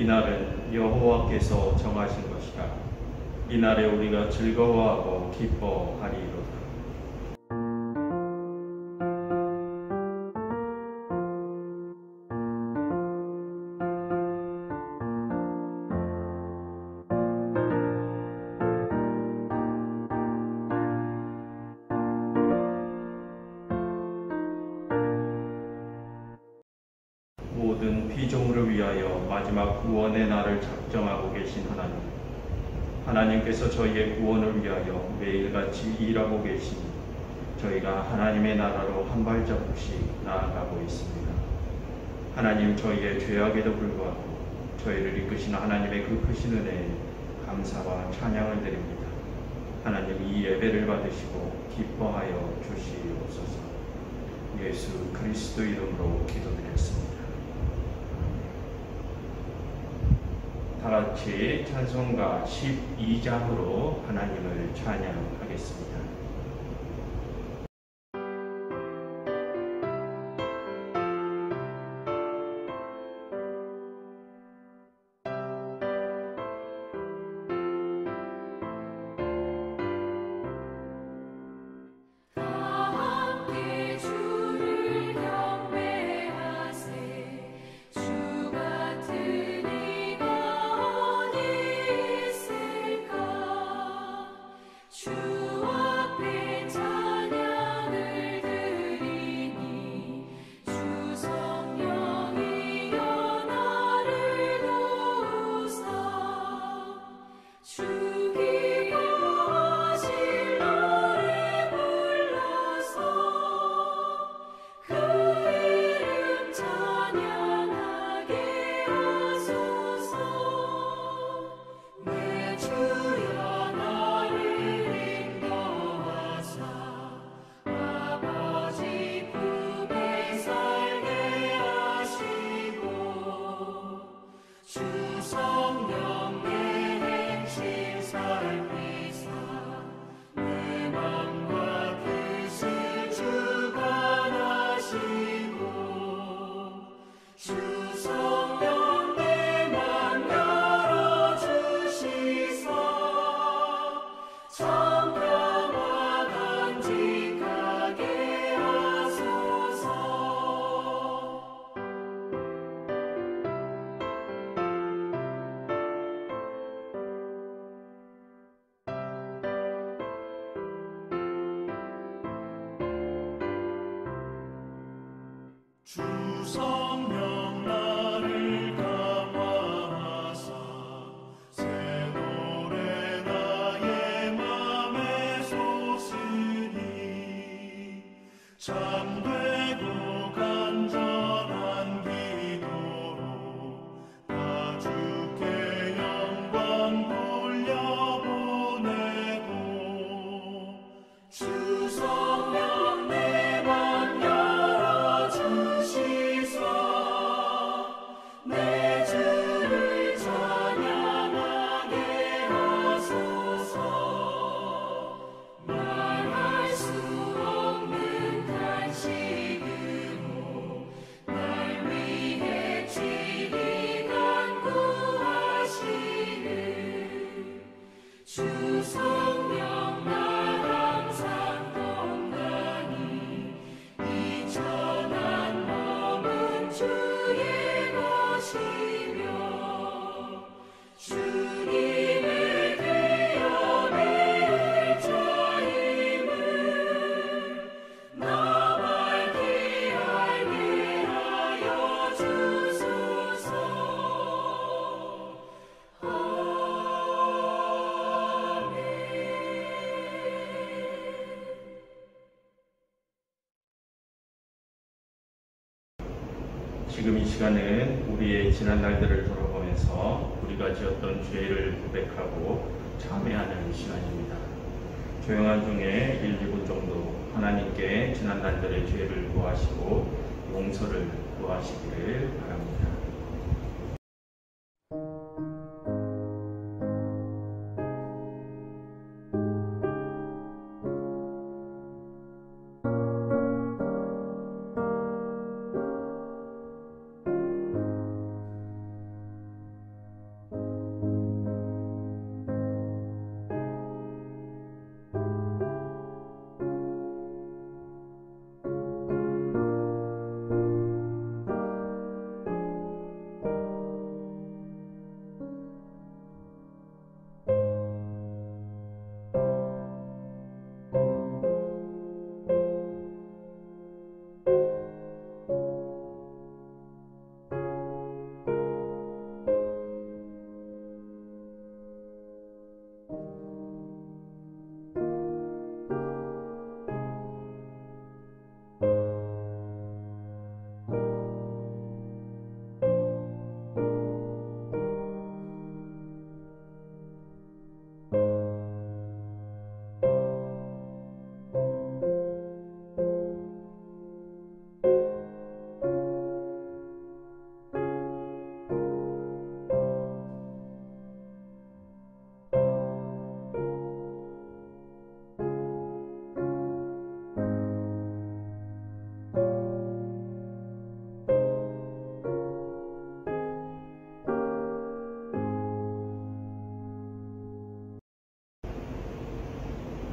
이날은 여호와께서 정하신 것이라. 이날에 우리가 즐거워하고 기뻐하리로다. 모든 피조물을 위하여 마지막 구원의 날을 작정하고 계신 하나님께서 저희의 구원을 위하여 매일같이 일하고 계시니 저희가 하나님의 나라로 한 발자국씩 나아가고 있습니다. 하나님, 저희의 죄악에도 불구하고 저희를 이끄시는 하나님의 그 크신 은혜에 감사와 찬양을 드립니다. 하나님, 이 예배를 받으시고 기뻐하여 주시옵소서. 예수 그리스도 이름으로 기도드렸습니다. 다같이 찬송가 12장으로 하나님을 찬양하겠습니다. 주 성령 나를 감화하사 새 노래 나의 맘에 솟으니 참되고 간절한 기도로 나 주께 영광 돌려보내고 주 성령 내 맘 열어주시소 내 주를 찬양하게 하소서 말할 수 없는 간식으로 날 위해 친히 간구하시는 주 성령 날 항상 동반히 이 천한 몸은 주의 것이며 주님의 귀함의 자임을 나 밝히 알게 하여 주소서. 아멘. 지금 이 시간은 우리의 지난 날들을 돌아보면서 우리가 지었던 죄를 고백하고 참회하는 시간입니다. 조용한 중에 1, 2분 정도 하나님께 지난 날들의 죄를 구하시고 용서를 구하시기를 바랍니다.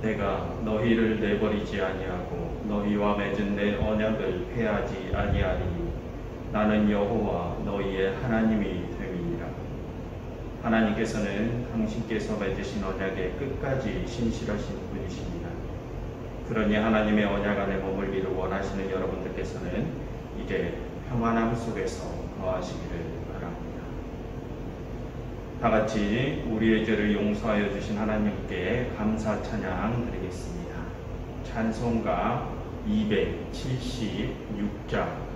내가 너희를 내버리지 아니하고 너희와 맺은 내 언약을 폐하지 아니하리니 나는 여호와 너희의 하나님이 됨이니라. 하나님께서는 당신께서 맺으신 언약의 끝까지 신실하신 분이십니다. 그러니 하나님의 언약 안에 머물기를 원하시는 여러분들께서는 이제 평안함 속에서 거하시기를 바랍니다. 다 같이 우리의 죄를 용서하여 주신 하나님께 감사 찬양 드리겠습니다. 찬송가 276장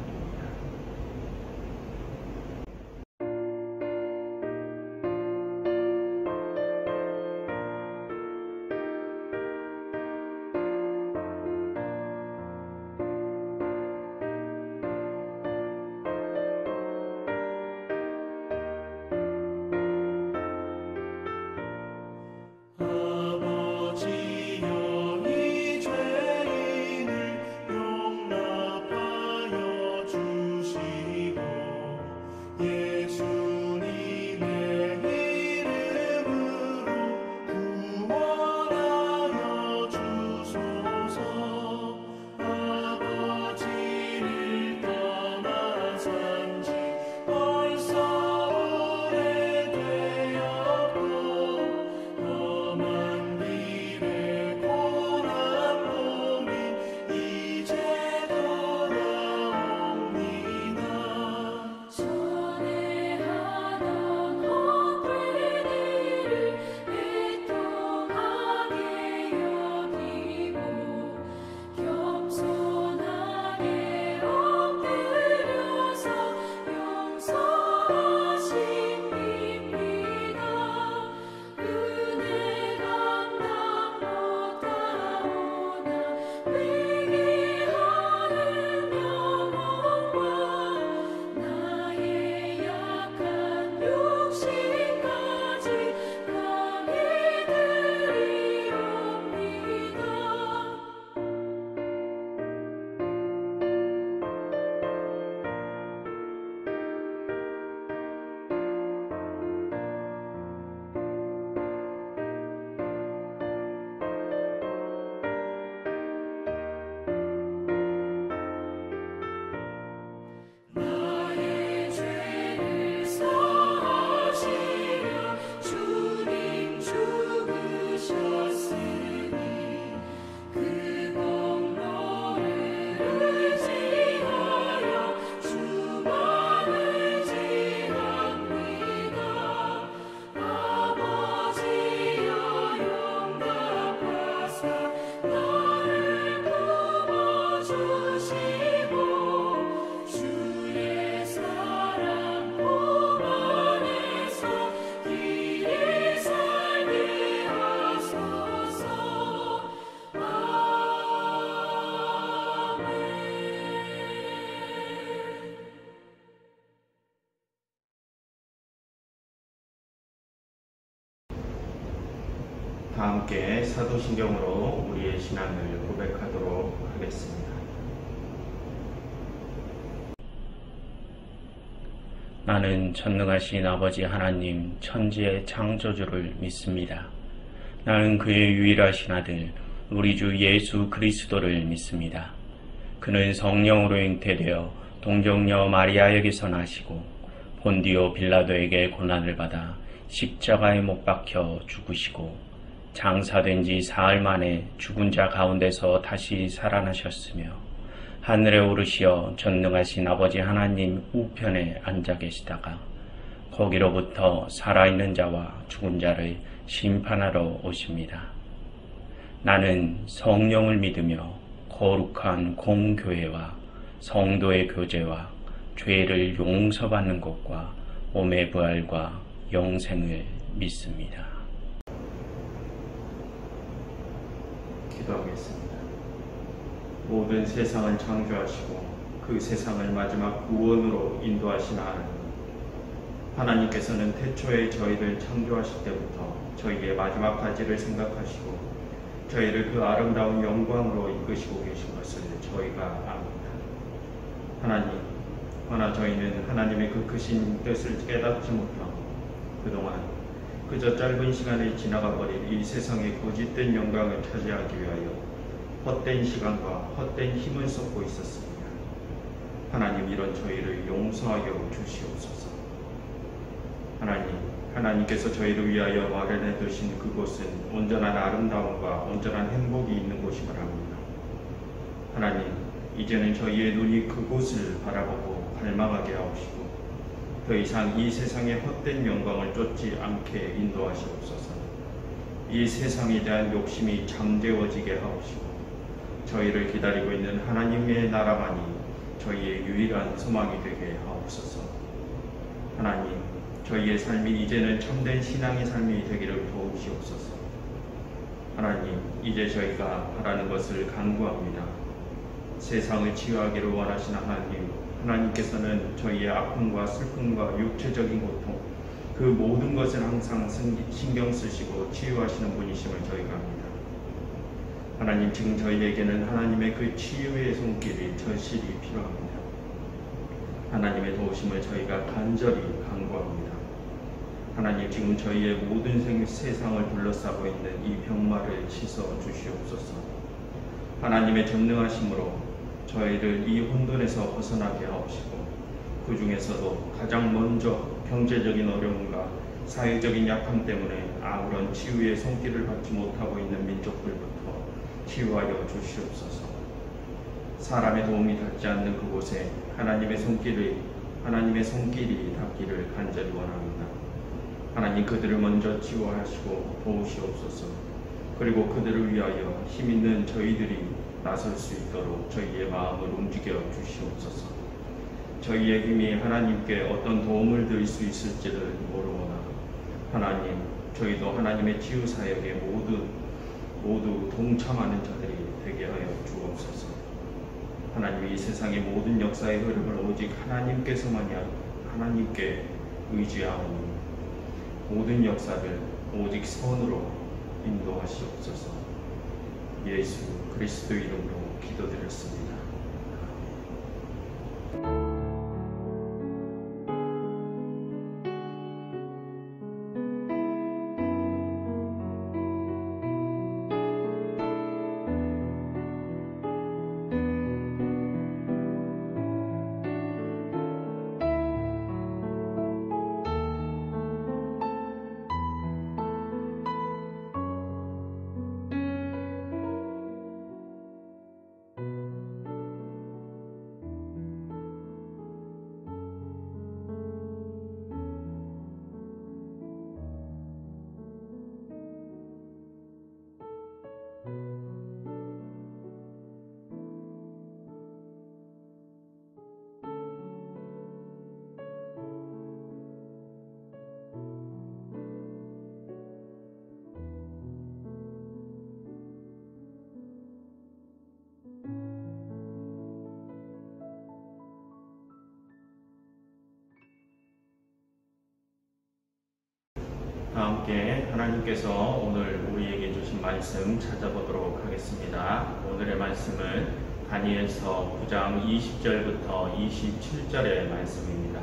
다 함께 사도신경으로 우리의 신앙을 고백하도록 하겠습니다. 나는 전능하신 아버지 하나님 천지의 창조주를 믿습니다. 나는 그의 유일하신 아들 우리 주 예수 그리스도를 믿습니다. 그는 성령으로 잉태되어 동정녀 마리아에게서 나시고 본디오 빌라도에게 고난을 받아 십자가에 못 박혀 죽으시고 장사된 지 사흘 만에 죽은 자 가운데서 다시 살아나셨으며 하늘에 오르시어 전능하신 아버지 하나님 우편에 앉아 계시다가 거기로부터 살아있는 자와 죽은 자를 심판하러 오십니다. 나는 성령을 믿으며 거룩한 공교회와 성도의 교제와 죄를 용서받는 것과 몸의 부활과 영생을 믿습니다. 기도하겠습니다. 모든 세상을 창조하시고 그 세상을 마지막 구원으로 인도하신 하나님께서는 태초에 저희를 창조하실 때부터 저희의 마지막 가지를 생각하시고 저희를 그 아름다운 영광으로 이끄시고 계신 것을 저희가 압니다. 하나님, 그러나 저희는 하나님의 그 크신 뜻을 깨닫지 못하고 그동안 그저 짧은 시간에 지나가 버릴 이 세상의 거짓된 영광을 차지하기 위하여 헛된 시간과 헛된 힘을 쏟고 있었습니다. 하나님, 이런 저희를 용서하여 주시옵소서. 하나님께서 저희를 위하여 마련해 두신 그곳은 온전한 아름다움과 온전한 행복이 있는 곳임을 압니다. 하나님, 이제는 저희의 눈이 그곳을 바라보고 갈망하게 하옵시고 더 이상 이 세상의 헛된 영광을 쫓지 않게 인도하시옵소서. 이 세상에 대한 욕심이 잠재워지게 하옵시고 저희를 기다리고 있는 하나님의 나라만이 저희의 유일한 소망이 되게 하옵소서. 하나님, 저희의 삶이 이제는 참된 신앙의 삶이 되기를 도우시옵소서. 하나님, 이제 저희가 바라는 것을 간구합니다. 세상을 치유하기를 원하시는 하나님께서는 저희의 아픔과 슬픔과 육체적인 고통, 그 모든 것을 항상 신경 쓰시고 치유하시는 분이심을 저희가 압니다. 하나님, 지금 저희에게는 하나님의 그 치유의 손길이 절실히 필요합니다. 하나님의 도우심을 저희가 간절히 간구합니다. 하나님, 지금 저희의 모든 세상을 둘러싸고 있는 이 병마를 씻어 주시옵소서. 하나님의 전능하심으로 저희를 이 혼돈에서 벗어나게 하옵시고 그 중에서도 가장 먼저 경제적인 어려움과 사회적인 약함 때문에 아무런 치유의 손길을 받지 못하고 있는 민족들부터 치유하여 주시옵소서. 사람의 도움이 닿지 않는 그곳에 하나님의 손길이 닿기를 간절히 원합니다. 하나님, 그들을 먼저 치유하시고 도우시옵소서. 그리고 그들을 위하여 힘있는 저희들이 나설 수 있도록 저희의 마음을 움직여 주시옵소서. 저희의 힘이 하나님께 어떤 도움을 드릴 수 있을지를 모르오나 하나님, 저희도 하나님의 치유 사역에 모두 동참하는 자들이 되게 하여 주옵소서. 하나님, 이 세상의 모든 역사의 흐름을 오직 하나님께서만이 하나님께 의지하오니 모든 역사를 오직 선으로 인도하시옵소서. 예수 그리스도 이름으로 기도드렸습니다. 함께 하나님께서 오늘 우리에게 주신 말씀 찾아보도록 하겠습니다. 오늘의 말씀은 다니엘서 9장 20절부터 27절의 말씀입니다.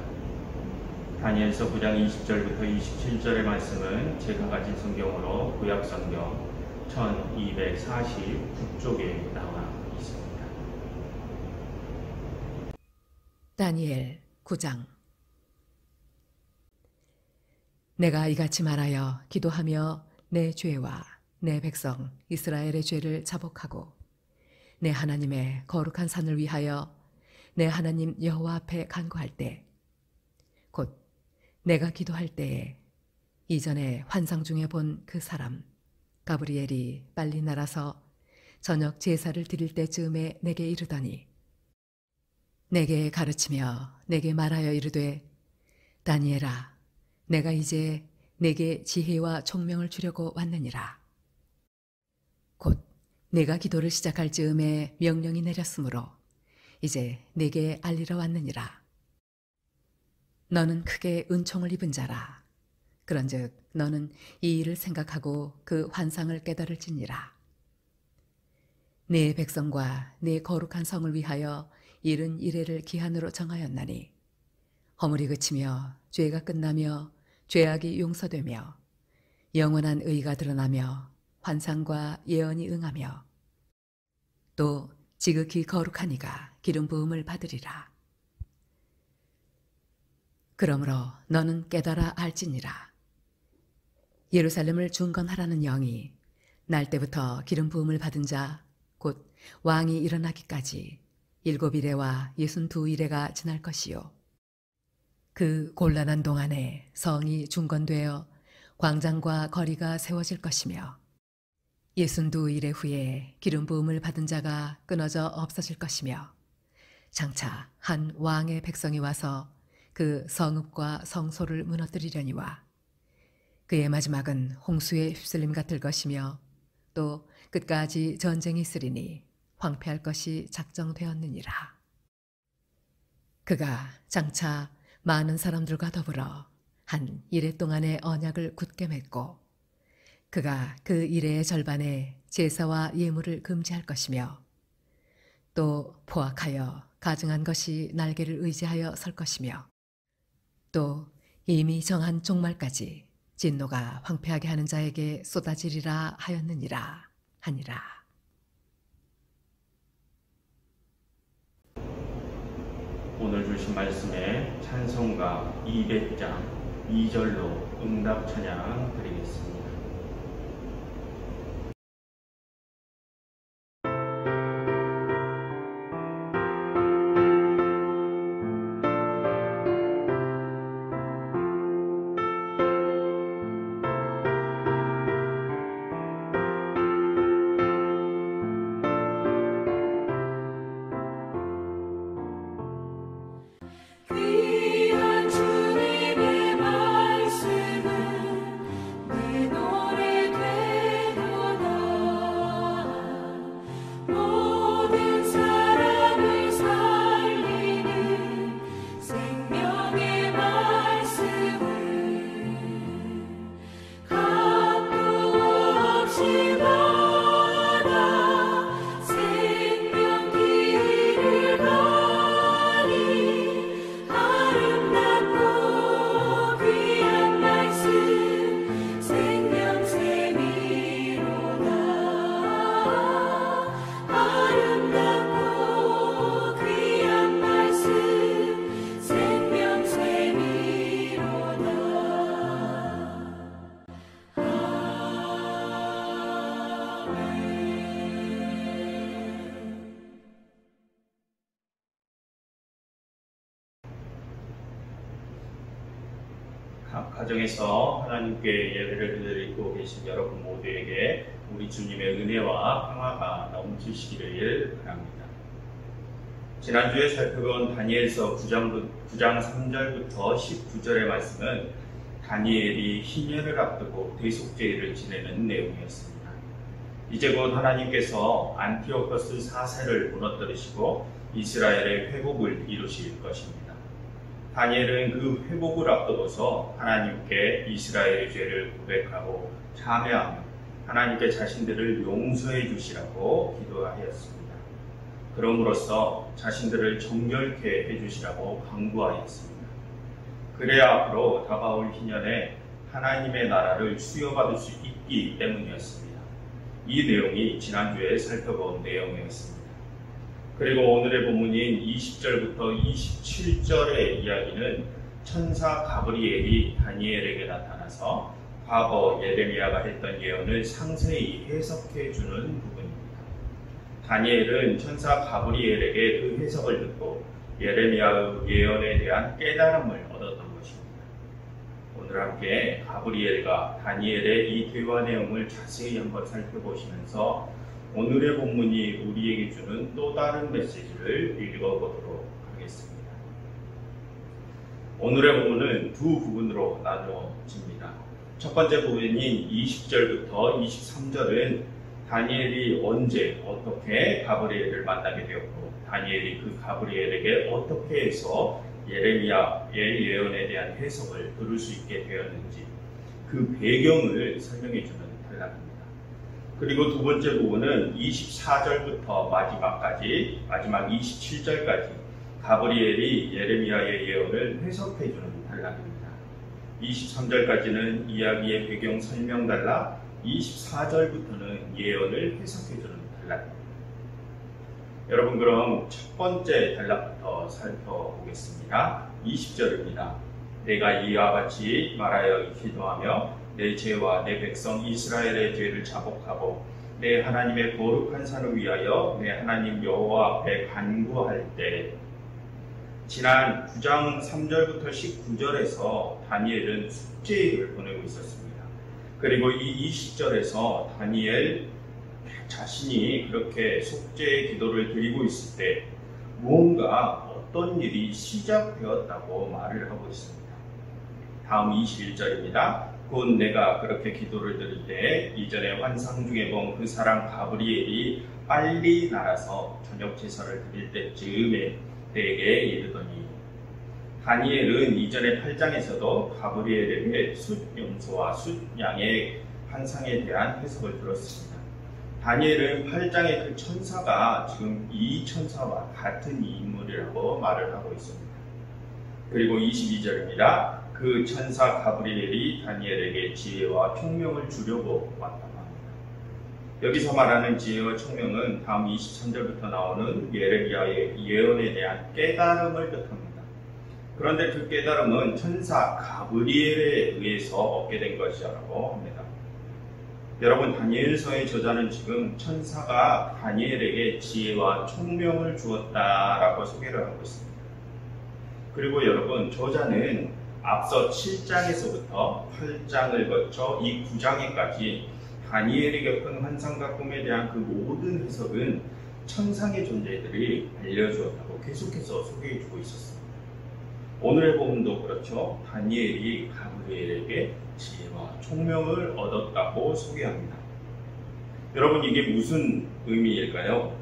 다니엘서 9장 20절부터 27절의 말씀은 제가 가진 성경으로 구약성경 1249쪽에 나와 있습니다. 다니엘 9장. 내가 이같이 말하여 기도하며 내 죄와 내 백성 이스라엘의 죄를 자복하고 내 하나님의 거룩한 산을 위하여 내 하나님 여호와 앞에 간구할 때, 곧 내가 기도할 때에 이전에 환상 중에 본 그 사람 가브리엘이 빨리 날아서 저녁 제사를 드릴 때쯤에 내게 이르더니, 내게 가르치며 내게 말하여 이르되, 다니엘아, 내가 이제 내게 지혜와 총명을 주려고 왔느니라. 곧 내가 기도를 시작할 즈음에 명령이 내렸으므로 이제 내게 알리러 왔느니라. 너는 크게 은총을 입은 자라. 그런즉 너는 이 일을 생각하고 그 환상을 깨달을지니라. 네 백성과 네 거룩한 성을 위하여 71회를 기한으로 정하였나니 허물이 그치며 죄가 끝나며 죄악이 용서되며 영원한 의가 드러나며 환상과 예언이 응하며 또 지극히 거룩한 이가 기름 부음을 받으리라. 그러므로 너는 깨달아 알지니라. 예루살렘을 중건하라는 영이 날 때부터 기름 부음을 받은 자 곧 왕이 일어나기까지 7이레와 62이레가 지날 것이요. 그 곤란한 동안에 성이 중건되어 광장과 거리가 세워질 것이며 62이레 후에 기름 부음을 받은 자가 끊어져 없어질 것이며 장차 한 왕의 백성이 와서 그 성읍과 성소를 무너뜨리려니와 그의 마지막은 홍수의 휩쓸림 같을 것이며 또 끝까지 전쟁이 있으리니 황폐할 것이 작정되었느니라. 그가 장차 많은 사람들과 더불어 한 이레 동안의 언약을 굳게 맺고 그가 그 이레의 절반에 제사와 예물을 금지할 것이며 또 포악하여 가증한 것이 날개를 의지하여 설 것이며 또 이미 정한 종말까지 진노가 황폐하게 하는 자에게 쏟아지리라 하였느니라 하니라. 오늘 주신 말씀에 찬송가 200장 2절로 응답 찬양 드리겠습니다. 귀한 주님의 말씀은 내 노래 되도다. 모든 사람을 살리는 생명의 말씀은 값도 없이 받아 생명 길을 가니 아름답고 귀한 말씀 생명샘이로다. 아름답고 귀한 말씀 생명샘이로다. 각 가정에서 하나님께 예배를 드리고 계신 여러분 모두에게 우리 주님의 은혜와 평화가 넘치시기를 바랍니다. 지난주에 살펴본 다니엘서 9장 3절부터 19절의 말씀은 다니엘이 희년을 앞두고 대속죄를 지내는 내용이었습니다. 이제 곧 하나님께서 안티오코스 4세를 무너뜨리시고 이스라엘의 회복을 이루실 것입니다. 다니엘은 그 회복을 앞두고서 하나님께 이스라엘의 죄를 고백하고 참회하며 하나님께 자신들을 용서해 주시라고 기도하였습니다. 그럼으로써 자신들을 정결케 해주시라고 강구하였습니다. 그래야 앞으로 다가올 희년에 하나님의 나라를 수여받을 수 있기 때문이었습니다. 이 내용이 지난주에 살펴본 내용이었습니다. 그리고 오늘의 본문인 20절부터 27절의 이야기는 천사 가브리엘이 다니엘에게 나타나서 과거 예레미야가 했던 예언을 상세히 해석해 주는 부분입니다. 다니엘은 천사 가브리엘에게 그 해석을 듣고 예레미야의 예언에 대한 깨달음을 얻었던 것입니다. 오늘 함께 가브리엘과 다니엘의 이 대화 내용을 자세히 한번 살펴보시면서 오늘의 본문이 우리에게 주는 또 다른 메시지를 읽어보도록 하겠습니다. 오늘의 본문은 두 부분으로 나누어집니다. 첫 번째 부분인 20절부터 23절은 다니엘이 언제 어떻게 가브리엘을 만나게 되었고 다니엘이 그 가브리엘에게 어떻게 해서 예레미야의 예언에 대한 해석을 들을 수 있게 되었는지 그 배경을 설명해 주는 단락입니다. 그리고 두 번째 부분은 24절부터 마지막 27절까지 가브리엘이 예레미야의 예언을 해석해 주는 단락입니다. 23절까지는 이야기의 배경 설명 단락, 24절부터는 예언을 해석해주는 단락입니다. 여러분, 그럼 첫 번째 단락부터 살펴보겠습니다. 20절입니다. 내가 이와 같이 말하여 기도하며 내 죄와 내 백성 이스라엘의 죄를 자복하고 내 하나님의 거룩한 산을 위하여 내 하나님 여호와 앞에 간구할 때, 지난 9장 3절부터 19절에서 다니엘은 숙제를 보내고 있었습니다. 그리고 이 20절에서 다니엘 자신이 그렇게 속죄의 기도를 드리고 있을 때 무언가 어떤 일이 시작되었다고 말을 하고 있습니다. 다음 21절입니다. 곧 내가 그렇게 기도를 드릴 때 이전에 환상 중에 본 그 사람 가브리엘이 빨리 날아서 저녁 제사를 드릴 때쯤에 내게 이르더니, 다니엘은 이전에 8장에서도 가브리엘에게 숫염소와 숫양의 환상에 대한 해석을 들었습니다. 다니엘은 8장의 그 천사가 지금 이 천사와 같은 인물이라고 말을 하고 있습니다. 그리고 22절입니다. 그 천사 가브리엘이 다니엘에게 지혜와 총명을 주려고 왔다고 합니다. 여기서 말하는 지혜와 총명은 다음 23절부터 나오는 예레미야의 예언에 대한 깨달음을 뜻합니다. 그런데 그 깨달음은 천사 가브리엘에 의해서 얻게 된 것이라고 합니다. 여러분, 다니엘서의 저자는 지금 천사가 다니엘에게 지혜와 총명을 주었다라고 소개를 하고 있습니다. 그리고 여러분, 저자는 앞서 7장에서부터 8장을 거쳐 이 9장에까지 다니엘이 겪은 환상과 꿈에 대한 그 모든 해석은 천상의 존재들이 알려주었다고 계속해서 소개해주고 있었습니다. 오늘의 본문도 그렇죠. 다니엘이 가브리엘에게 지혜와 총명을 얻었다고 소개합니다. 여러분, 이게 무슨 의미일까요?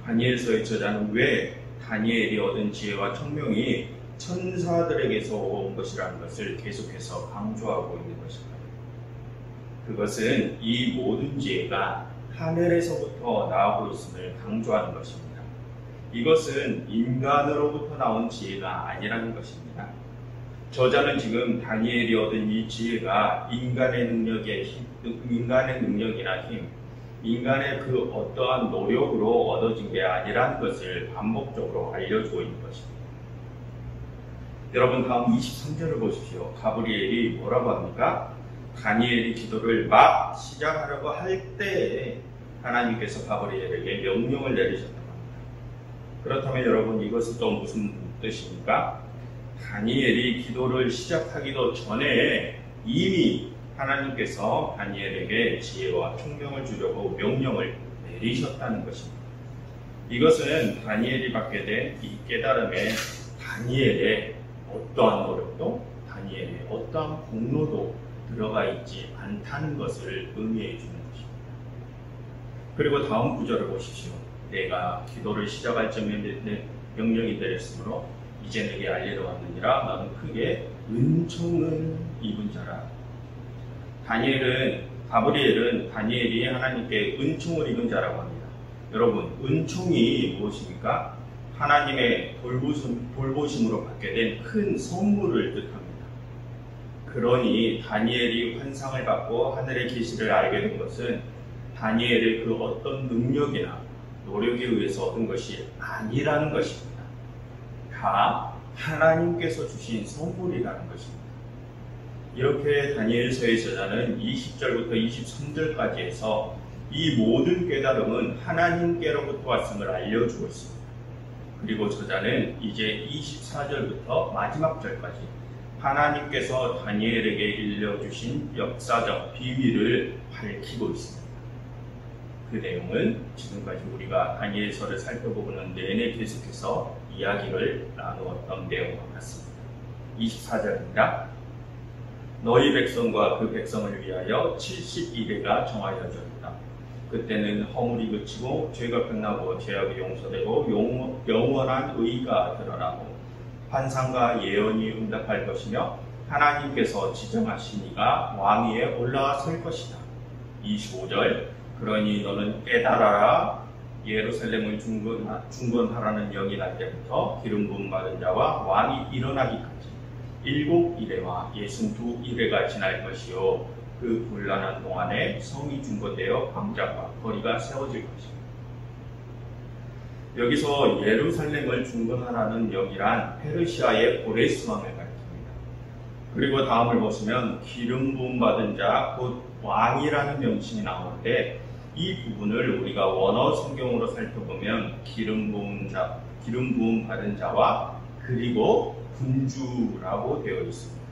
다니엘서의 저자는 왜 다니엘이 얻은 지혜와 총명이 천사들에게서 온 것이라는 것을 계속해서 강조하고 있는 것일까요? 그것은 이 모든 지혜가 하늘에서부터 나오고 있음을 강조하는 것입니다. 이것은 인간으로부터 나온 지혜가 아니라는 것입니다. 저자는 지금 다니엘이 얻은 이 지혜가 인간의 능력이나 힘, 인간의 그 어떠한 노력으로 얻어진 게 아니라는 것을 반복적으로 알려주고 있는 것입니다. 여러분, 다음 23절을 보십시오. 가브리엘이 뭐라고 합니까? 다니엘이 기도를 막 시작하려고 할 때에 하나님께서 가브리엘에게 명령을 내리셨다고 합니다. 그렇다면 여러분, 이것은 또 무슨 뜻입니까? 다니엘이 기도를 시작하기도 전에 이미 하나님께서 다니엘에게 지혜와 총명을 주려고 명령을 내리셨다는 것입니다. 이것은 다니엘이 받게 된 이 깨달음에 다니엘의 어떠한 노력도, 다니엘의 어떠한 공로도 들어가 있지 않다는 것을 의미해 주는 것입니다. 그리고 다음 구절을 보십시오. 내가 기도를 시작할 즈음에 내 명령이 내렸으므로 이제 내게 알리러 왔느니라. 너는 크게 은총을 입은 자라. 가브리엘은 다니엘이 하나님께 은총을 입은 자라고 합니다. 여러분, 은총이 무엇입니까? 하나님의 돌보심으로 받게 된 큰 선물을 뜻합니다. 그러니 다니엘이 환상을 받고 하늘의 계시를 알게 된 것은 다니엘의 그 어떤 능력이나 노력에 의해서 얻은 것이 아니라는 것입니다. 다 하나님께서 주신 선물이라는 것입니다. 이렇게 다니엘서의 저자는 20절부터 23절까지 해서 이 모든 깨달음은 하나님께로부터 왔음을 알려주고 있습니다. 그리고 저자는 이제 24절부터 마지막 절까지 하나님께서 다니엘에게 일러주신 역사적 비밀을 밝히고 있습니다. 그 내용은 지금까지 우리가 다니엘서를 살펴보고는 내내 계속해서 이야기를 나누었던 내용과 같습니다. 24절입니다. 너희 백성과 그 백성을 위하여 70일에가 정하여졌다. 그때는 허물이 그치고 죄가 끝나고 죄악이 용서되고 영원한 의가 드러나고 환상과 예언이 응답할 것이며 하나님께서 지정하신 이가 왕위에 올라와 설 것이다. 25절 그러니 너는 깨달아라. 예루살렘을 중건하라는 영이 날 때부터 기름 부음 받은 자와 왕이 일어나기까지 7이레와 62이레가 지날 것이요 그 곤란한 동안에 성이 중건되어 광장과 거리가 세워질 것입니다. 여기서 예루살렘을 중건하라는 명이란 페르시아의 고레스 왕을 가리킵니다. 그리고 다음을 보시면 기름 부음 받은 자 곧 왕이라는 명칭이 나오는데 이 부분을 우리가 원어 성경으로 살펴보면 기름 부음 받은 자와 그리고 군주라고 되어 있습니다.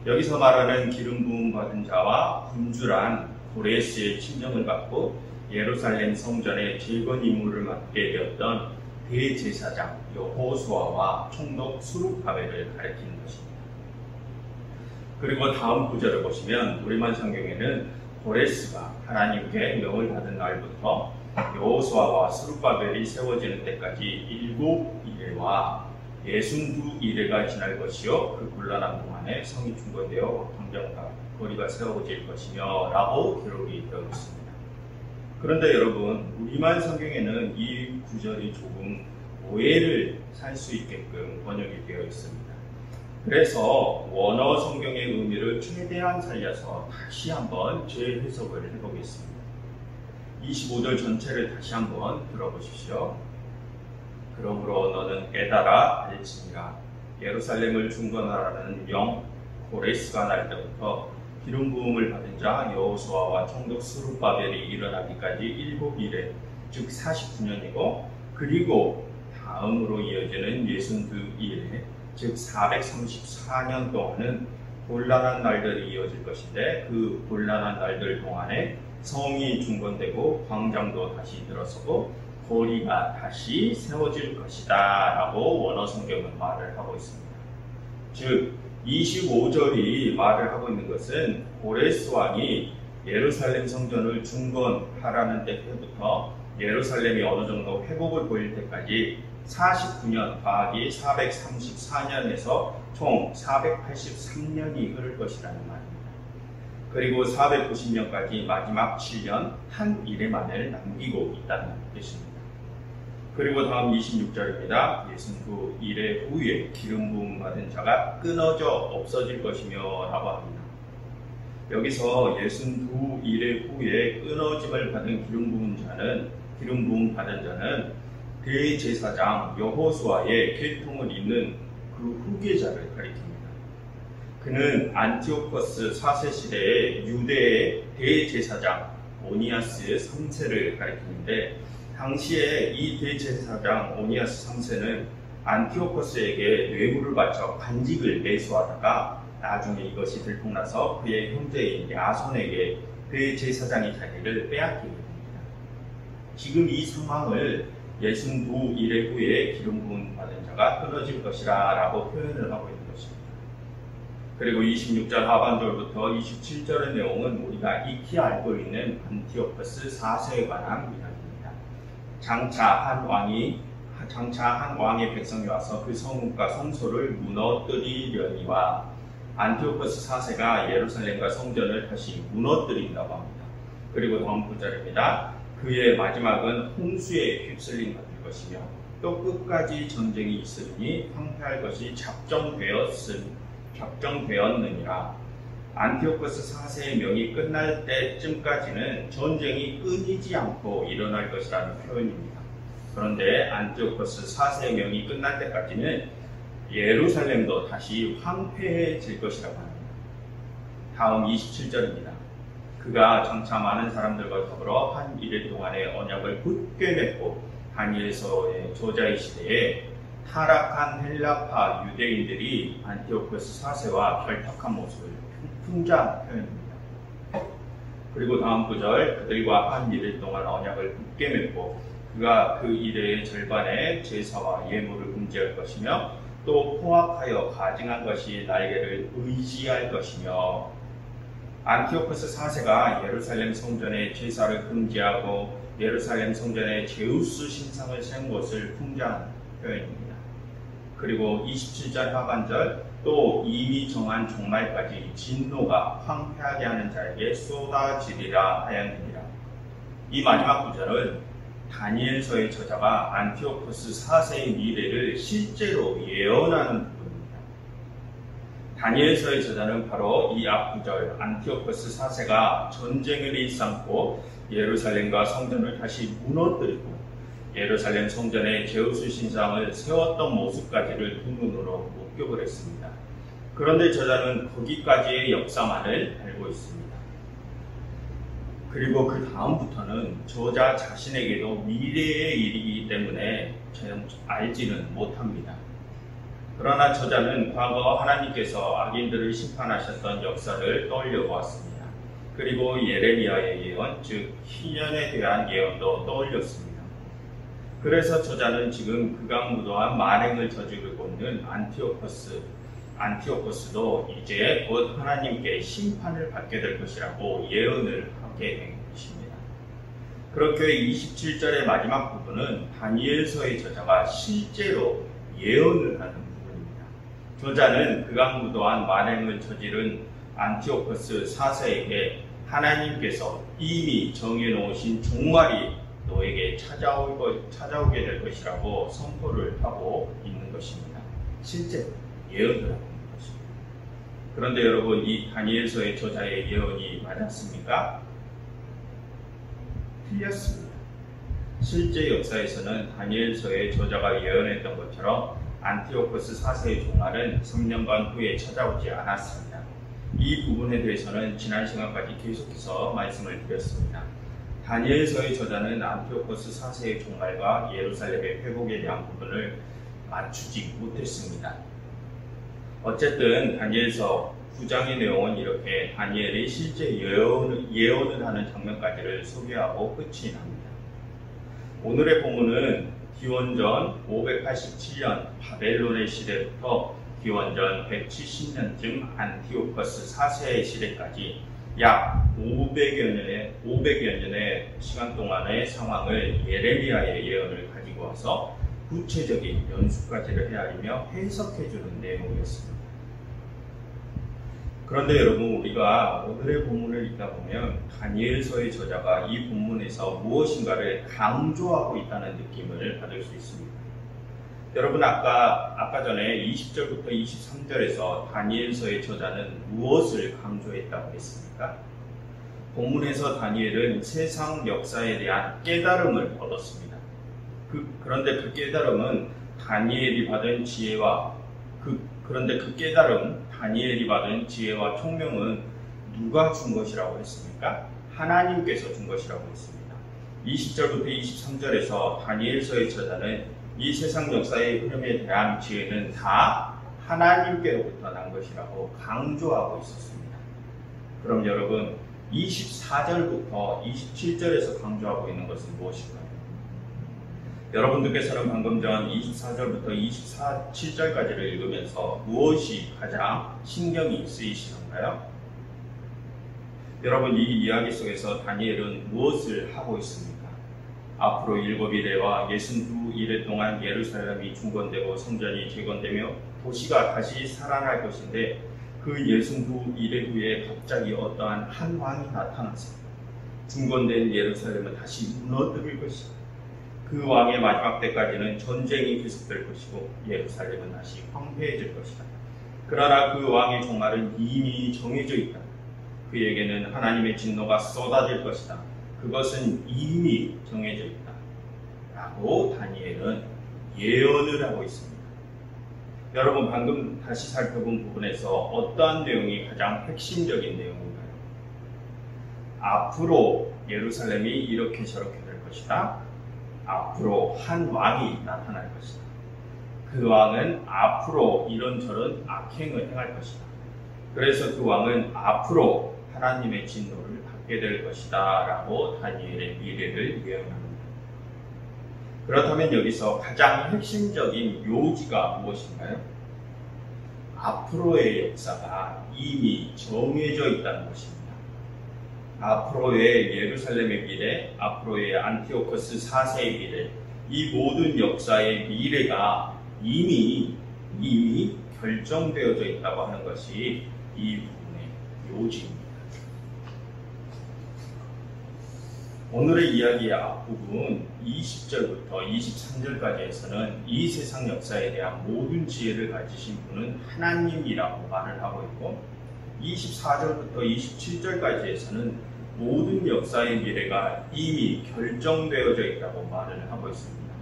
여기서 말하는 기름 부음 받은 자와 군주란 고레스의 친정을 받고 예루살렘 성전의 재건 임무를 맡게 되었던 대제사장 여호수아와 총독 수룹바벨을 가리키는 것입니다. 그리고 다음 구절을 보시면 우리말 성경에는 고레스가 하나님께 명을 받은 날부터 여호수아와 수룹바벨이 세워지는 때까지 7이레와 62이레가 지날 것이요 그 곤란한 동안에 성이 중건되어 광장과 거리가 세워질 것이며 라고 기록이 되어 있습니다. 그런데 여러분 우리말 성경에는 이 구절이 조금 오해를 살 수 있게끔 번역이 되어 있습니다. 그래서 원어 성경의 의미를 최대한 살려서 다시 한번 재해석을 해보겠습니다. 25절 전체를 다시 한번 들어보십시오. 그러므로 너는 깨달아 알지니라. 예루살렘을 중건하라는 명 고레스가 날 때부터 기름 부음을 받은 자 여호수아와 총독 스룹바벨이 일어나기까지 7일에 즉 49년이고 그리고 다음으로 이어지는 62일에 즉 434년 동안은 곤란한 날들이 이어질 것인데 그 곤란한 날들 동안에 성이 중건되고 광장도 다시 들어서고 거리가 다시 세워질 것이다 라고 원어 성경은 말을 하고 있습니다. 즉 25절이 말을 하고 있는 것은 고레스 왕이 예루살렘 성전을 중건하라는 때부터 예루살렘이 어느 정도 회복을 보일 때까지 49년 더하기 434년에서 총 483년이 흐를 것이라는 말입니다. 그리고 490년까지 마지막 7년 한 이레만을 남기고 있다는 뜻입니다. 그리고 다음 26절입니다. 62일의 후에 기름 부음 받은 자가 끊어져 없어질 것이며 라고 합니다. 여기서 62일의 후에 끊어짐을 받은 기름 부음 받은 자는 대제사장 여호수아의 계통을 잇는 그 후계자를 가리킵니다. 그는 안티오코스 4세 시대의 유대의 대제사장 오니아스 3세를 가리키는데 당시에 이 대제사장 오니아스 3세는 안티오코스에게 뇌물을 바쳐 관직을 매수하다가 나중에 이것이 들통나서 그의 형제인 야손에게 대제사장의 자리를 빼앗기게 됩니다. 지금 이 상황을 62일의 후에 기름 부음 받은 자가 끊어질 것이라 라고 표현을 하고 있는 것입니다. 그리고 26절 하반절부터 27절의 내용은 우리가 익히 알고 있는 안티오코스 4세에 관한 이야기입니다. 장차 한 왕의 백성이 와서 그 성읍과 성소를 무너뜨리려니와 안티오코스 4세가 예루살렘과 성전을 다시 무너뜨린다고 합니다. 그리고 다음 구절입니다. 그의 마지막은 홍수에 휩쓸림 받을 것이며 또 끝까지 전쟁이 있으니 황폐할 것이 작정되었느니라. 안티오코스 4세의 명이 끝날 때쯤까지는 전쟁이 끊이지 않고 일어날 것이라는 표현입니다. 그런데 안티오코스 4세의 명이 끝날 때까지는 예루살렘도 다시 황폐해질 것이라고 합니다. 다음 27절입니다. 그가 장차 많은 사람들과 더불어 한 이래 동안의 언약을 굳게 맺고 다니엘서의 저자의 시대에 타락한 헬라파 유대인들이 안티오코스 4세와 결탁한 모습을 풍자한 표현입니다. 그리고 다음 구절 그들과 한 이래 동안 언약을 굳게 맺고 그가 그 이래의 절반의 제사와 예물을 금지할 것이며 또 포악하여 가증한 것이 날개를 의지할 것이며 안티오코스 4세가 예루살렘 성전의 제사를 금지하고 예루살렘 성전에 제우스 신상을 세운 것을 풍자한 표현입니다. 그리고 27절 하반절 또 이미 정한 종말까지 진노가 황폐하게 하는 자에게 쏟아지리라 하였느니라. 이 마지막 구절은 다니엘서의 저자가 안티오코스 4세의 미래를 실제로 예언하는 부분입니다. 다니엘서의 저자는 바로 이 앞구절 안티오코스 4세가 전쟁을 일삼고 예루살렘과 성전을 다시 무너뜨리고 예루살렘 성전에 제우스 신상을 세웠던 모습까지를 두 눈으로 목격을 했습니다. 그런데 저자는 거기까지의 역사만을 알고 있습니다. 그리고 그 다음부터는 저자 자신에게도 미래의 일이기 때문에 알지는 못합니다. 그러나 저자는 과거 하나님께서 악인들을 심판하셨던 역사를 떠올려 보았습니다. 그리고 예레미야의 예언, 즉 희년에 대한 예언도 떠올렸습니다. 그래서 저자는 지금 극악무도한 만행을 저지르고 있는 안티오코스도 이제 곧 하나님께 심판을 받게 될 것이라고 예언을 하게 된 것입니다. 그렇게 27절의 마지막 부분은 다니엘서의 저자가 실제로 예언을 하는 부분입니다. 저자는 극악무도한 만행을 저지른 안티오코스 4세에게 하나님께서 이미 정해놓으신 종말이 너에게 찾아오게 될 것이라고 선포를 하고 있는 것입니다. 실제 예언을 하고 있는 것입니다. 그런데 여러분, 이 다니엘서의 저자의 예언이 맞았습니까? 틀렸습니다. 실제 역사에서는 다니엘서의 저자가 예언했던 것처럼 안티오코스 4세의 종말은 3년간 후에 찾아오지 않았습니다. 이 부분에 대해서는 지난 시간까지 계속해서 말씀을 드렸습니다. 다니엘서의 저자는 안티오코스 4세의 종말과 예루살렘의 회복에 대한 부분을 맞추지 못했습니다. 어쨌든 다니엘서 9장의 내용은 이렇게 다니엘이 실제 예언을 하는 장면까지를 소개하고 끝이 납니다. 오늘의 본문은 기원전 587년 바벨론의 시대부터 기원전 170년쯤 안티오코스 4세의 시대까지 약 500여 년의 시간 동안의 상황을 예레미야의 예언을 가지고 와서 구체적인 연수까지를 헤아리며 해석해주는 내용이었습니다. 그런데 여러분, 우리가 오늘의 본문을 읽다 보면 다니엘서의 저자가 이 본문에서 무엇인가를 강조하고 있다는 느낌을 받을 수 있습니다. 여러분, 아까 전에 20절부터 23절에서 다니엘서의 저자는 무엇을 강조했다고 했습니까? 본문에서 다니엘은 세상 역사에 대한 깨달음을 얻었습니다. 그런데 그 깨달음은 다니엘이 받은 지혜와 다니엘이 받은 지혜와 총명은 누가 준 것이라고 했습니까? 하나님께서 준 것이라고 했습니다. 20절부터 23절에서 다니엘서의 저자는 이 세상 역사의 흐름에 대한 지혜는 다 하나님께로부터 난 것이라고 강조하고 있었습니다. 그럼 여러분, 24절부터 27절에서 강조하고 있는 것은 무엇인가요? 여러분들께서는 방금 전 24절부터 27절까지를 읽으면서 무엇이 가장 신경이 쓰이시던가요? 여러분, 이 이야기 속에서 다니엘은 무엇을 하고 있습니까? 앞으로 7일에와 62일에 동안 예루살렘이 중건되고 성전이 재건되며 도시가 다시 살아날 것인데 그 62일의 후에 갑자기 어떠한 한 왕이 나타나서 중건된 예루살렘은 다시 무너뜨릴 것이다. 그 왕의 마지막 때까지는 전쟁이 계속될 것이고 예루살렘은 다시 황폐해질 것이다. 그러나 그 왕의 종말은 이미 정해져 있다. 그에게는 하나님의 진노가 쏟아질 것이다. 그것은 이미 정해져 있다. 라고 다니엘은 예언을 하고 있습니다. 여러분, 방금 다시 살펴본 부분에서 어떠한 내용이 가장 핵심적인 내용인가요? 앞으로 예루살렘이 이렇게 저렇게 될 것이다. 앞으로 한 왕이 나타날 것이다. 그 왕은 앞으로 이런저런 악행을 행할 것이다. 그래서 그 왕은 앞으로 하나님의 진노를 받게 될 것이다 라고 다니엘의 미래를 예언합니다. 그렇다면 여기서 가장 핵심적인 요지가 무엇인가요? 앞으로의 역사가 이미 정해져 있다는 것입니다. 앞으로의 예루살렘의 미래, 앞으로의 안티오코스 4세의 미래, 이 모든 역사의 미래가 이미 결정되어져 있다고 하는 것이 이 부분의 요지입니다. 오늘의 이야기의 앞부분 20절부터 23절까지에서는 이 세상 역사에 대한 모든 지혜를 가지신 분은 하나님이라고 말을 하고 있고 24절부터 27절까지에서는 모든 역사의 미래가 이미 결정되어져 있다고 말을 하고 있습니다.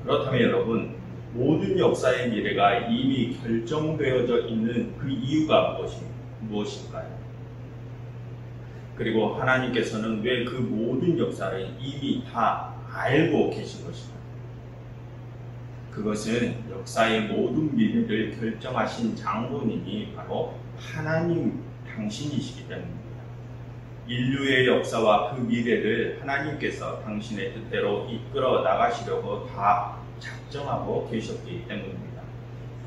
그렇다면 여러분, 모든 역사의 미래가 이미 결정되어져 있는 그 이유가 무엇일까요? 그리고 하나님께서는 왜 그 모든 역사를 이미 다 알고 계신 것일까요? 그것은 역사의 모든 미래를 결정하신 장본인이 바로 하나님 당신이시기 때문입니다. 인류의 역사와 그 미래를 하나님께서 당신의 뜻대로 이끌어 나가시려고 다 작정하고 계셨기 때문입니다.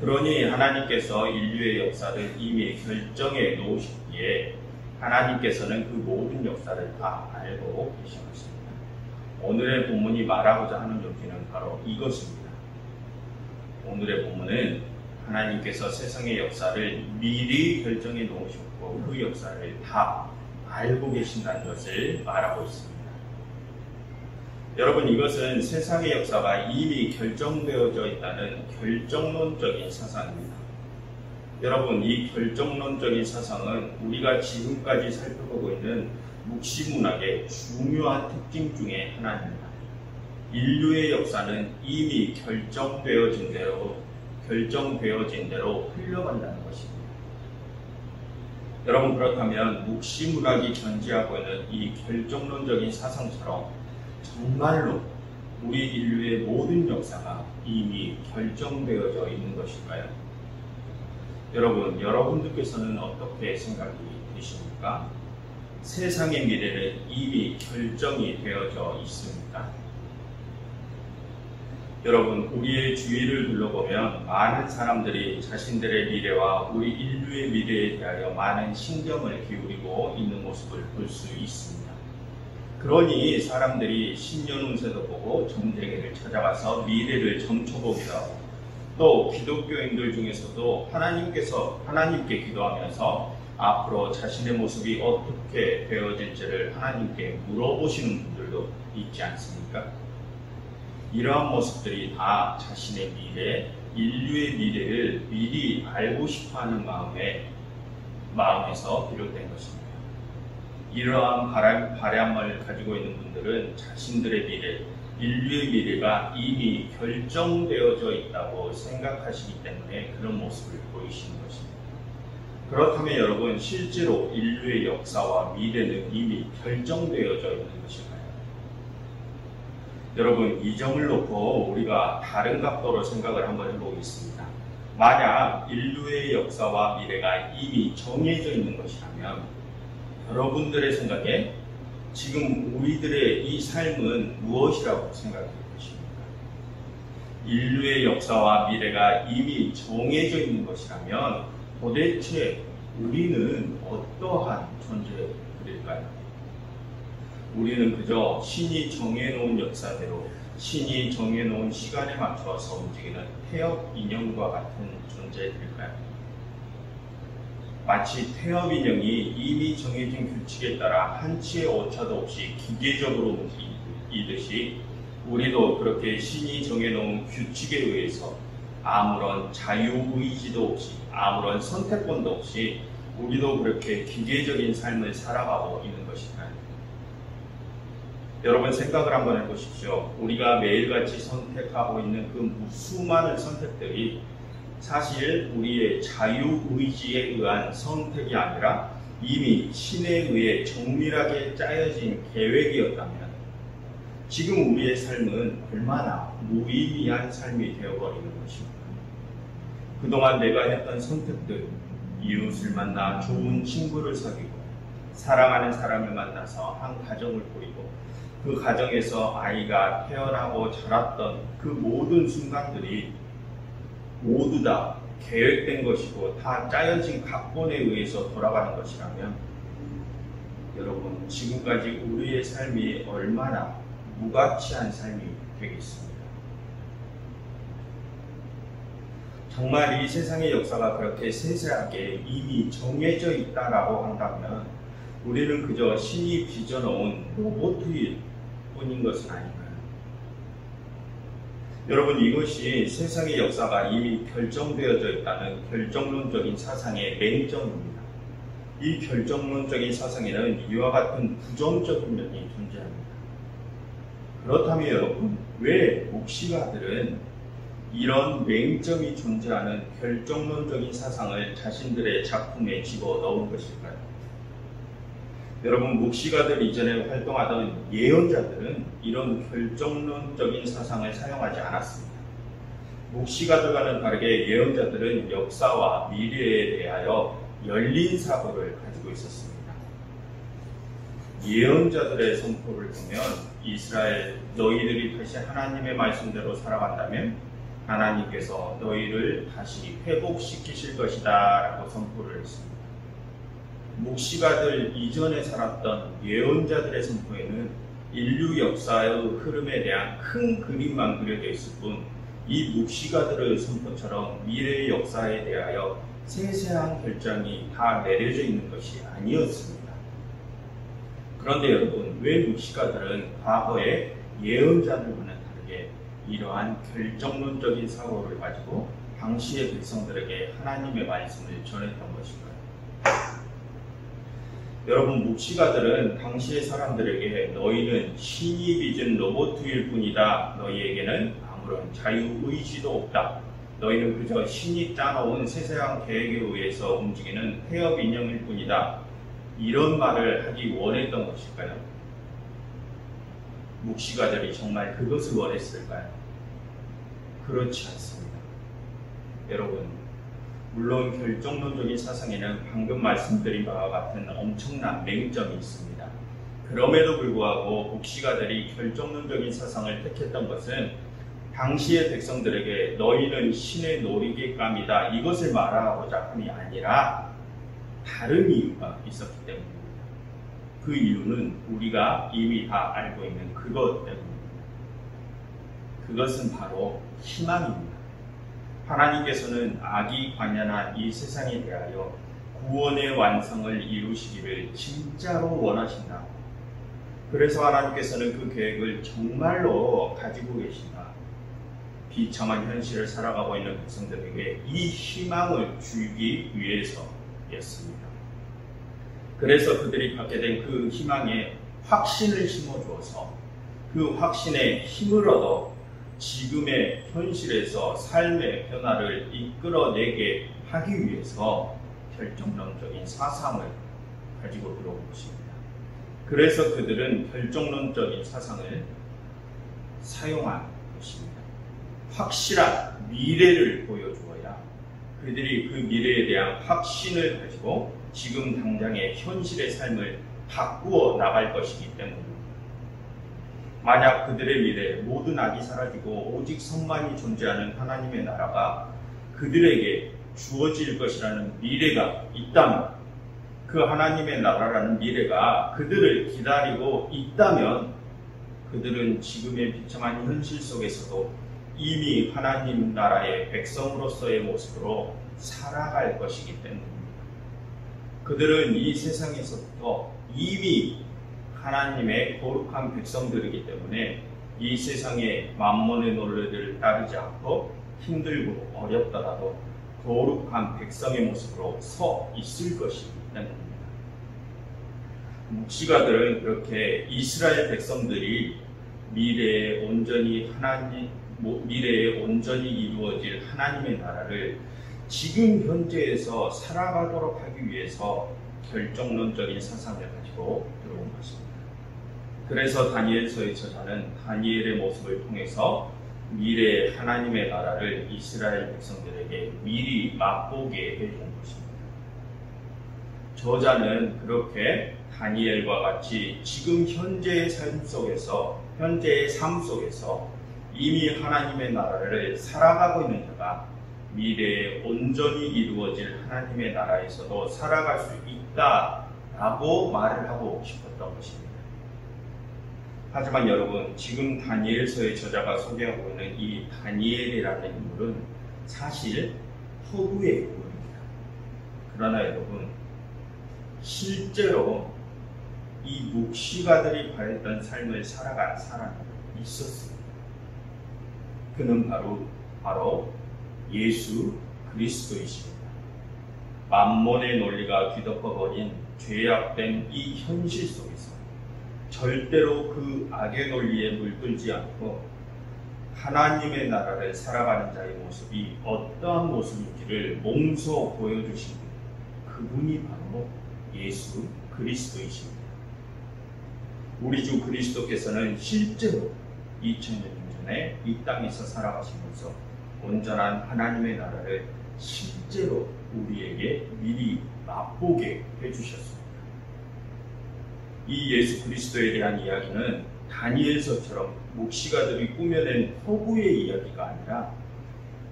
그러니 하나님께서 인류의 역사를 이미 결정해 놓으셨기에 하나님께서는 그 모든 역사를 다 알고 계신 것입니다. 오늘의 본문이 말하고자 하는 요지는 바로 이것입니다. 오늘의 본문은 하나님께서 세상의 역사를 미리 결정해 놓으셨고 그 역사를 다 알고 계신다는 것을 말하고 있습니다. 여러분, 이것은 세상의 역사가 이미 결정되어져 있다는 결정론적인 사상입니다. 여러분, 이 결정론적인 사상은 우리가 지금까지 살펴보고 있는 묵시문학의 중요한 특징 중에 하나입니다. 인류의 역사는 이미 결정되어진 대로 흘러간다는 것입니다. 여러분, 그렇다면 묵시문학이 견지하고 있는 이 결정론적인 사상처럼 정말로 우리 인류의 모든 역사가 이미 결정되어져 있는 것일까요? 여러분, 여러분들께서는 어떻게 생각이 되십니까? 세상의 미래는 이미 결정이 되어져 있습니까? 여러분, 우리의 주위를 둘러보면 많은 사람들이 자신들의 미래와 우리 인류의 미래에 대하여 많은 신경을 기울이고 있는 모습을 볼 수 있습니다. 그러니 사람들이 신년 운세도 보고 점쟁이를 찾아가서 미래를 점쳐보기도 하고 또 기독교인들 중에서도 하나님께 기도하면서 앞으로 자신의 모습이 어떻게 되어질지를 하나님께 물어보시는 분들도 있지 않습니까? 이러한 모습들이 다 자신의 미래, 인류의 미래를 미리 알고 싶어하는 마음에서 비롯된 것입니다. 이러한 바람을 가지고 있는 분들은 자신들의 미래, 인류의 미래가 이미 결정되어져 있다고 생각하시기 때문에 그런 모습을 보이시는 것입니다. 그렇다면 여러분, 실제로 인류의 역사와 미래는 이미 결정되어져 있는 것일까요? 여러분, 이 점을 놓고 우리가 다른 각도로 생각을 한번 해보겠습니다. 만약 인류의 역사와 미래가 이미 정해져 있는 것이라면 여러분들의 생각에 지금 우리들의 이 삶은 무엇이라고 생각해 보십니까? 인류의 역사와 미래가 이미 정해져 있는 것이라면 도대체 우리는 어떠한 존재들일까요? 우리는 그저 신이 정해놓은 역사대로 신이 정해놓은 시간에 맞춰서 움직이는 태엽 인형과 같은 존재들일까요? 마치 태엽 인형이 이미 정해진 규칙에 따라 한치의 오차도 없이 기계적으로 움직이듯이 우리도 그렇게 신이 정해놓은 규칙에 의해서 아무런 자유의지도 없이 아무런 선택권도 없이 우리도 그렇게 기계적인 삶을 살아가고 있는 것일까요? 여러분, 생각을 한번 해보십시오. 우리가 매일같이 선택하고 있는 그 수많은 선택들이 사실 우리의 자유의지에 의한 선택이 아니라 이미 신에 의해 정밀하게 짜여진 계획이었다면 지금 우리의 삶은 얼마나 무의미한 삶이 되어버리는 것입니다. 그동안 내가 했던 선택들, 이웃을 만나 좋은 친구를 사귀고 사랑하는 사람을 만나서 한 가정을 꾸리고 그 가정에서 아이가 태어나고 자랐던 그 모든 순간들이 모두 다 계획된 것이고 다 짜여진 각본에 의해서 돌아가는 것이라면 여러분, 지금까지 우리의 삶이 얼마나 무가치한 삶이 되겠습니까? 정말 이 세상의 역사가 그렇게 세세하게 이미 정해져 있다라고 한다면 우리는 그저 신이 빚어놓은 로봇일 뿐인 것은 아닌가요? 여러분, 이것이 세상의 역사가 이미 결정되어져 있다는 결정론적인 사상의 맹점입니다. 이 결정론적인 사상에는 이와 같은 부정적인 면이 존재합니다. 그렇다면 여러분, 왜 묵시가들은 이런 맹점이 존재하는 결정론적인 사상을 자신들의 작품에 집어넣은 것일까요? 여러분, 묵시가들 이전에 활동하던 예언자들은 이런 결정론적인 사상을 사용하지 않았습니다. 묵시가들과는 다르게 예언자들은 역사와 미래에 대하여 열린 사고를 가지고 있었습니다. 예언자들의 선포를 보면 이스라엘, 너희들이 다시 하나님의 말씀대로 살아간다면 하나님께서 너희를 다시 회복시키실 것이다 라고 선포를 했습니다. 묵시가들 이전에 살았던 예언자들의 선포에는 인류 역사의 흐름에 대한 큰 그림만 그려져 있을 뿐, 이 묵시가들의 선포처럼 미래의 역사에 대하여 세세한 결정이 다 내려져 있는 것이 아니었습니다. 그런데 여러분, 왜 묵시가들은 과거의 예언자들과는 다르게 이러한 결정론적인 사고를 가지고 당시의 백성들에게 하나님의 말씀을 전했던 것일까요? 여러분, 묵시가들은 당시의 사람들에게 너희는 신이 빚은 로봇일 뿐이다. 너희에게는 아무런 자유의지도 없다. 너희는 그저 신이 짜놓은 세세한 계획에 의해서 움직이는 폐업 인형일 뿐이다. 이런 말을 하기 원했던 것일까요? 묵시가들이 정말 그것을 원했을까요? 그렇지 않습니다. 여러분, 물론 결정론적인 사상에는 방금 말씀드린 바와 같은 엄청난 맹점이 있습니다. 그럼에도 불구하고 묵시가들이 결정론적인 사상을 택했던 것은 당시의 백성들에게 너희는 신의 놀이개감이다 이것을 말하고자 함이 아니라 다른 이유가 있었기 때문입니다. 그 이유는 우리가 이미 다 알고 있는 그것 때문입니다. 그것은 바로 희망입니다. 하나님께서는 악이 관연한 이 세상에 대하여 구원의 완성을 이루시기를 진짜로 원하신다. 그래서 하나님께서는 그 계획을 정말로 가지고 계신다. 비참한 현실을 살아가고 있는 백성들에게 이 희망을 주기 위해서였습니다. 그래서 그들이 갖게 된 그 희망에 확신을 심어주어서 그 확신에 힘을 얻어 지금의 현실에서 삶의 변화를 이끌어내게 하기 위해서 결정론적인 사상을 가지고 들어온 것입니다. 그래서 그들은 결정론적인 사상을 사용한 것입니다. 확실한 미래를 보여주어야 그들이 그 미래에 대한 확신을 가지고 지금 당장의 현실의 삶을 바꾸어 나갈 것이기 때문입니다. 만약 그들의 미래에 모든 악이 사라지고 오직 선만이 존재하는 하나님의 나라가 그들에게 주어질 것이라는 미래가 있다면, 그 하나님의 나라라는 미래가 그들을 기다리고 있다면 그들은 지금의 비참한 현실 속에서도 이미 하나님 나라의 백성으로서의 모습으로 살아갈 것이기 때문입니다. 그들은 이 세상에서부터 이미 하나님의 거룩한 백성들이기 때문에 이 세상의 만몬의 논리를 따르지 않고 힘들고 어렵더라도 거룩한 백성의 모습으로 서 있을 것이기 때문입니다. 묵시가들은 그렇게 이스라엘 백성들이 미래에 온전히 이루어질 하나님의 나라를 지금 현재에서 살아가도록 하기 위해서 결정론적인 사상을 가지고 들어온 것입니다. 그래서 다니엘서의 저자는 다니엘의 모습을 통해서 미래의 하나님의 나라를 이스라엘 백성들에게 미리 맛보게 해준 것입니다. 저자는 그렇게 다니엘과 같이 지금 현재의 삶 속에서 이미 하나님의 나라를 살아가고 있는 자가 미래에 온전히 이루어질 하나님의 나라에서도 살아갈 수 있다라고 말을 하고 싶었던 것입니다. 하지만 여러분, 지금 다니엘서의 저자가 소개하고 있는 이 다니엘이라는 인물은 사실 허구의 인물입니다. 그러나 여러분, 실제로 이 묵시가들이 바랬던 삶을 살아간 사람이 있었습니다. 그는 바로 예수 그리스도이십니다. 만몬의 논리가 뒤덮어버린 죄악된 이 현실 속에서 절대로 그 악의 논리에 물들지 않고 하나님의 나라를 살아가는 자의 모습이 어떠한 모습인지를 몸소 보여주신 그분이 바로 예수 그리스도이십니다. 우리 주 그리스도께서는 실제로 2000년 전에 이 땅에서 살아가시면서 온전한 하나님의 나라를 실제로 우리에게 미리 맛보게 해주셨습니다. 이 예수 그리스도에 대한 이야기는 다니엘서처럼 묵시가들이 꾸며낸 허구의 이야기가 아니라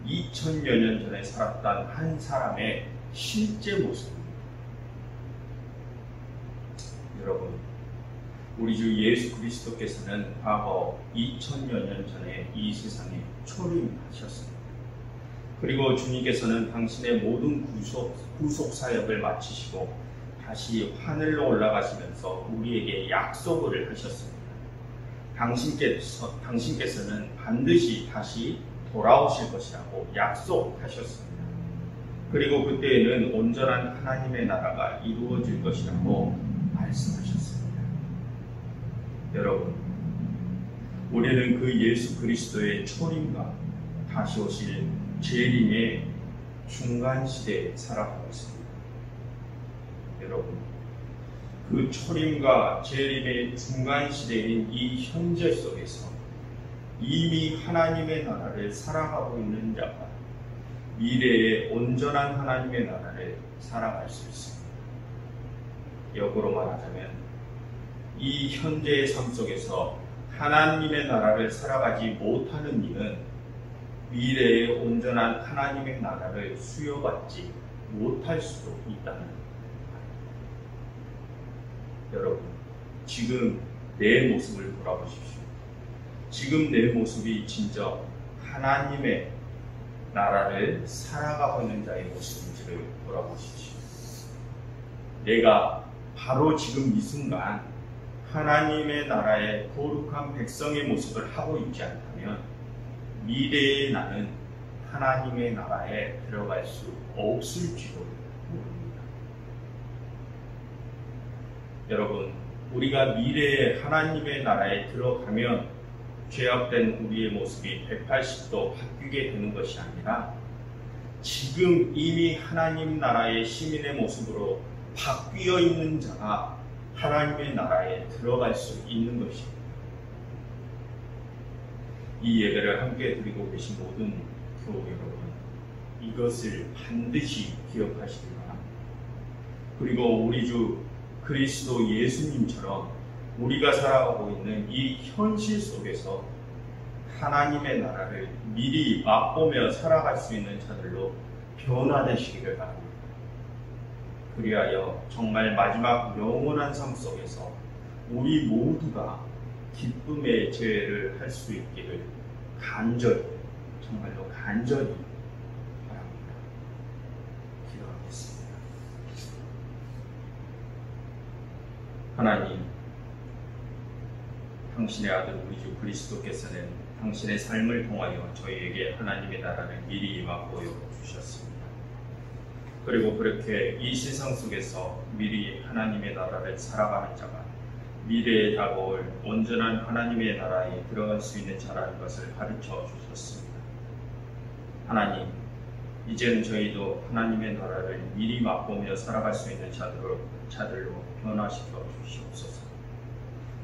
2000여 년 전에 살았던 한 사람의 실제 모습입니다. 여러분, 우리 주 예수 그리스도께서는 과거 2000여 년 전에 이 세상에 초림하셨습니다. 그리고 주님께서는 당신의 모든 구속 사역을 마치시고 다시 하늘로 올라가시면서 우리에게 약속을 하셨습니다. 당신께서는 반드시 다시 돌아오실 것이라고 약속하셨습니다. 그리고 그때에는 온전한 하나님의 나라가 이루어질 것이라고 말씀하셨습니다. 여러분, 우리는 그 예수 그리스도의 초림과 다시 오실 재림의 중간 시대에 살아가고 있습니다. 여러분, 그 초림과 재림의 중간 시대인 이 현재 속에서 이미 하나님의 나라를 살아가고 있는 자가 미래의 온전한 하나님의 나라를 살아갈 수 있습니다. 역으로 말하자면 이 현재의 삶 속에서 하나님의 나라를 살아가지 못하는 이는 미래의 온전한 하나님의 나라를 수여받지 못할 수도 있다는 것. 여러분, 지금 내 모습을 돌아보십시오. 지금 내 모습이 진짜 하나님의 나라를 살아가고 있는 자의 모습인지를 돌아보십시오. 내가 바로 지금 이 순간 하나님의 나라의 거룩한 백성의 모습을 하고 있지 않다면 미래의 나는 하나님의 나라에 들어갈 수 없을지도 모릅니다. 여러분, 우리가 미래의 하나님의 나라에 들어가면 죄악된 우리의 모습이 180도 바뀌게 되는 것이 아니라 지금 이미 하나님 나라의 시민의 모습으로 바뀌어 있는 자가 하나님의 나라에 들어갈 수 있는 것입니다. 이 예배를 함께 드리고 계신 모든 교우 여러분, 이것을 반드시 기억하시기 바랍니다. 그리고 우리 주 그리스도 예수님처럼 우리가 살아가고 있는 이 현실 속에서 하나님의 나라를 미리 맛보며 살아갈 수 있는 자들로 변화되시기를 바랍니다. 그리하여 정말 마지막 영원한 삶 속에서 우리 모두가 기쁨의 제회를 할 수 있기를 간절히, 정말로 간절히 바랍니다. 기도하겠습니다. 하나님, 당신의 아들 우리 주 그리스도께서는 당신의 삶을 통하여 저희에게 하나님의 나라를 미리 맛보여 주셨습니다. 그리고 그렇게 이 세상 속에서 미리 하나님의 나라를 살아가는 자가 미래에 다가올 온전한 하나님의 나라에 들어갈 수 있는 자라는 것을 가르쳐 주셨습니다. 하나님, 이제는 저희도 하나님의 나라를 미리 맛보며 살아갈 수 있는 자들로 변화시켜 주시옵소서.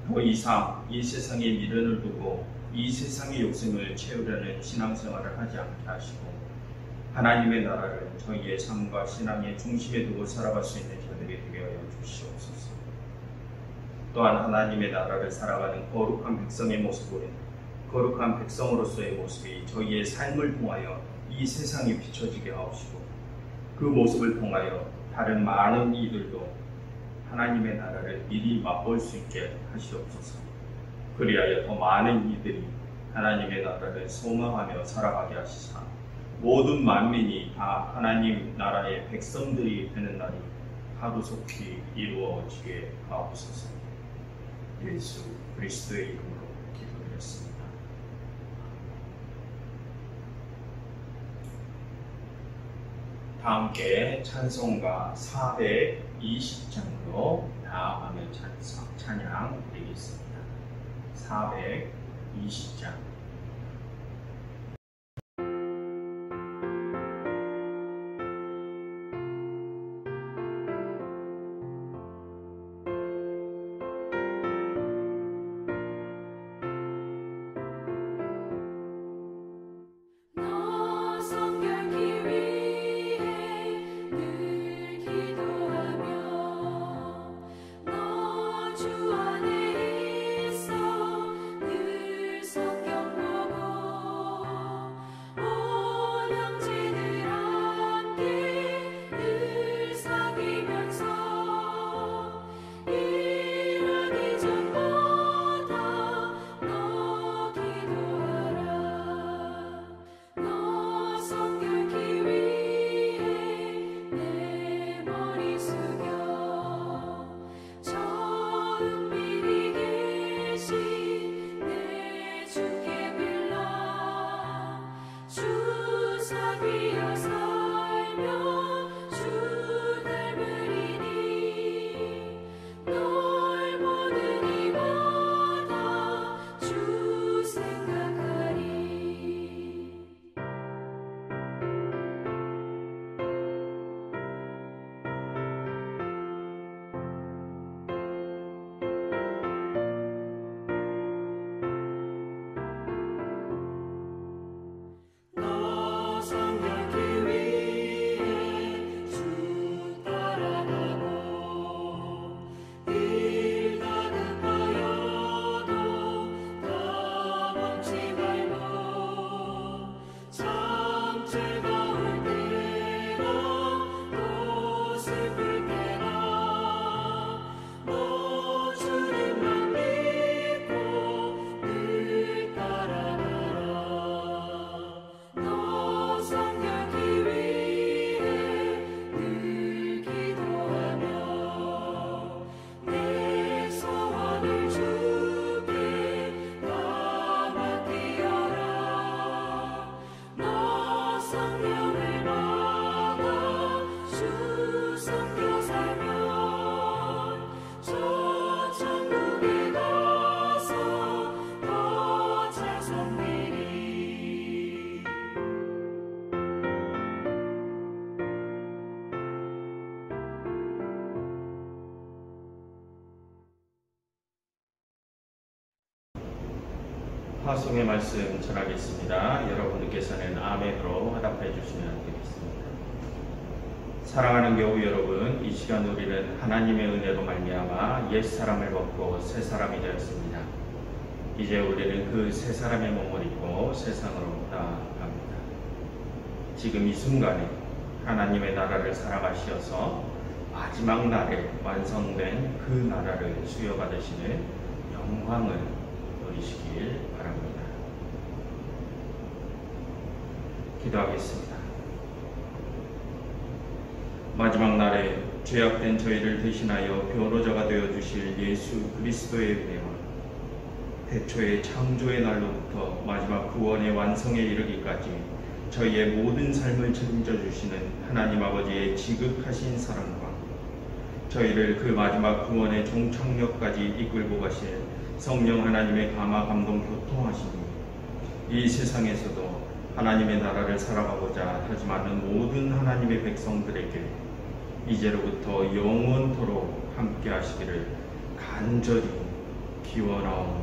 더 이상 이 세상의 미련을 두고 이 세상의 욕심을 채우려는 신앙생활을 하지 않게 하시고 하나님의 나라를 저희의 삶과 신앙의 중심에 두고 살아갈 수 있는 자들이 되게 하여 주시옵소서. 또한 하나님의 나라를 살아가는 거룩한 백성의 모습을, 거룩한 백성으로서의 모습이 저희의 삶을 통하여 이 세상에 비춰지게 하옵시고 그 모습을 통하여 다른 많은 이들도 하나님의 나라를 미리 맛볼 수 있게 하시옵소서. 그리하여 더 많은 이들이 하나님의 나라를 소망하며 살아가게 하시사 모든 만민이 다 하나님 나라의 백성들이 되는 날이 하루속히 이루어지게 하옵소서. 예수 그리스도의 이름으로 기도드렸습니다. 다 함께 찬송가 420장으로 나아가며 찬양 드리겠습니다. 420장. 너 성결케 위해 늘 기도하며 너 주 안에 있어 늘 성경 보고 온 형제들 함께 늘 사귀면서 일하기 전보다 너 기도하라. 너 성결케 위해 내 머리 숙여 저 은밀히 계신 내 주께 빌라. 주 사귀어 살며 주 닮으리니 널 보는 이마다 주 생각하리. 너 성결케 위해 주 따라가고 일 다급하여도 다 멈지 말고 참 즐거울 때나 또 슬플 때나 너 주님만 믿고 늘 따라가라. 너 성결케 위해 늘 기도하며 내 소원을 주께 다 맡기어라. 너 성령을 받아 주 섬겨 살면 저 천국에 가서 더 잘 섬기리. 화송의 말씀 전하겠습니다. 여러분들께서는 아멘으로 화답해 주시면 되겠습니다. 사랑하는 교우 여러분, 이 시간 우리는 하나님의 은혜로 말미암아 옛사람을 벗고 새사람이 되었습니다. 이제 우리는 그 새사람의 몸을 입고 세상으로 나아갑니다. 지금 이 순간에 하나님의 나라를 살아가시어서 마지막 날에 완성된 그 나라를 수여받으시는 영광을 누리시길 바랍니다. 기도하겠습니다. 마지막 날에 죄악된 저희를 대신하여 변호자가 되어주실 예수 그리스도의 은혜와 태초의 창조의 날로부터 마지막 구원의 완성에 이르기까지 저희의 모든 삶을 책임져 주시는 하나님 아버지의 지극하신 사랑과 저희를 그 마지막 구원의 종착역까지 이끌고 가실 성령 하나님의 감화 감동 교통하시니 이 세상에서도 하나님의 나라를 살아가고자 다짐하는 모든 하나님의 백성들에게 이제로부터 영원토록 함께 하시기를 간절히 기원하옵나이다.